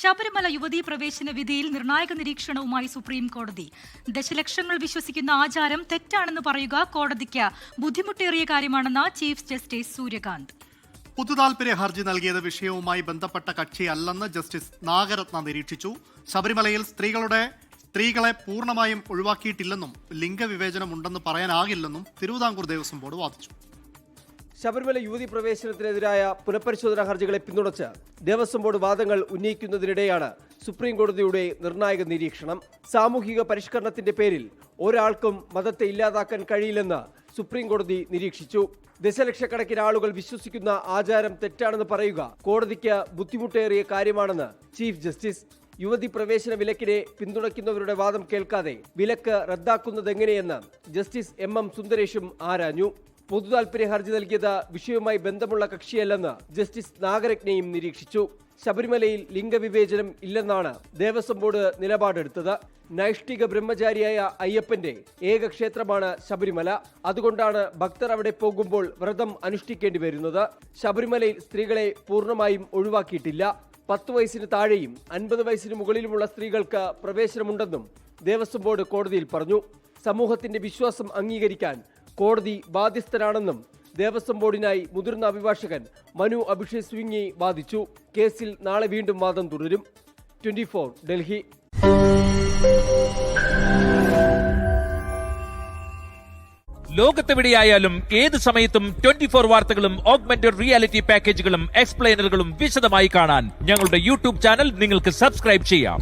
ശബരിമല യുവതീ പ്രവേശന വിധിയിൽ നിർണായക നിരീക്ഷണവുമായി സുപ്രീം കോടതി. ദശലക്ഷങ്ങൾ വിശ്വസിക്കുന്ന ആചാരം തെറ്റാണെന്ന് പറയുക കോടതിക്ക് ബുദ്ധിമുട്ടേറിയ കാര്യമാണെന്ന് ചീഫ് ജസ്റ്റിസ് സൂര്യകാന്ത്. പൊതുതാൽപര്യ ഹർജി നൽകിയത് വിഷയവുമായി ബന്ധപ്പെട്ട കക്ഷിയല്ലെന്ന് ജസ്റ്റിസ് നാഗരത്ന നിരീക്ഷിച്ചു. ശബരിമലയിൽ സ്ത്രീകളെ പൂർണ്ണമായും ഒഴിവാക്കിയിട്ടില്ലെന്നും ലിംഗവിവേചനം ഉണ്ടെന്ന് പറയാനാകില്ലെന്നും തിരുവിതാംകൂർ ദേവസ്വം ബോർഡ് വാദിച്ചു. ശബരിമല യുവതി പ്രവേശനത്തിനെതിരായ പുനഃപരിശോധനാ ഹർജികളെ പിന്തുണച്ച് ദേവസ്വം ബോർഡ് വാദങ്ങൾ ഉന്നയിക്കുന്നതിനിടെയാണ് സുപ്രീം കോടതിയുടെ നിർണായക നിരീക്ഷണം. സാമൂഹിക പരിഷ്കരണത്തിന്റെ പേരിൽ ഒരാൾക്കും മതത്തെ ഇല്ലാതാക്കാൻ കഴിയില്ലെന്ന് സുപ്രീം കോടതി നിരീക്ഷിച്ചു. ദശലക്ഷക്കണക്കിന് ആളുകൾ വിശ്വസിക്കുന്ന ആചാരം തെറ്റാണെന്ന് പറയുക കോടതിക്ക് ബുദ്ധിമുട്ടേറിയ കാര്യമാണെന്ന് ചീഫ് ജസ്റ്റിസ്. യുവതി പ്രവേശന വിലക്കിനെ പിന്തുണയ്ക്കുന്നവരുടെ വാദം കേൾക്കാതെ വിലക്ക് റദ്ദാക്കുന്നതെങ്ങനെയെന്ന് ജസ്റ്റിസ് MM സുന്ദരേഷും ആരാഞ്ഞു. പൊതുതാൽപര്യ ഹർജി നൽകിയത് വിഷയവുമായി ബന്ധമുള്ള കക്ഷിയല്ലെന്ന് ജസ്റ്റിസ് നാഗരത്നയും നിരീക്ഷിച്ചു. ശബരിമലയിൽ ലിംഗവിവേചനം ഇല്ലെന്നാണ് ദേവസ്വം ബോർഡ് നിലപാടെടുത്തത്. നൈഷ്ഠിക ബ്രഹ്മചാരിയായ അയ്യപ്പന്റെ ഏക ക്ഷേത്രമാണ് ശബരിമല. അതുകൊണ്ടാണ് ഭക്തർ അവിടെ പോകുമ്പോൾ വ്രതം അനുഷ്ഠിക്കേണ്ടി വരുന്നത്. ശബരിമലയിൽ സ്ത്രീകളെ പൂർണ്ണമായും ഒഴിവാക്കിയിട്ടില്ല. 10 വയസ്സിന് താഴെയും 50 വയസ്സിന് മുകളിലുമുള്ള സ്ത്രീകൾക്ക് പ്രവേശനമുണ്ടെന്നും ദേവസ്വം ബോർഡ് കോടതിയിൽ പറഞ്ഞു. സമൂഹത്തിന്റെ വിശ്വാസം അംഗീകരിക്കാൻ കോടതി ബാധ്യസ്ഥരാണെന്നും ദേവസ്വം ബോർഡിനായി മുതിർന്ന അഭിഭാഷകൻ മനു അഭിഷേക് സ്വിംഗി വാദിച്ചു. കേസിൽ നാളെ വീണ്ടും വാദം തുടരും. 24 ഡൽഹി. ലോകത്തെവിടെയായാലും ഏത് സമയത്തും 24 വാർത്തകളും ഓഗ്മെന്റഡ് റിയാലിറ്റി പാക്കേജുകളും എക്സ്പ്ലെയിനറുകളും വിശദമായി കാണാൻ ഞങ്ങളുടെ യൂട്യൂബ് ചാനൽ നിങ്ങൾക്ക് സബ്സ്ക്രൈബ് ചെയ്യാം.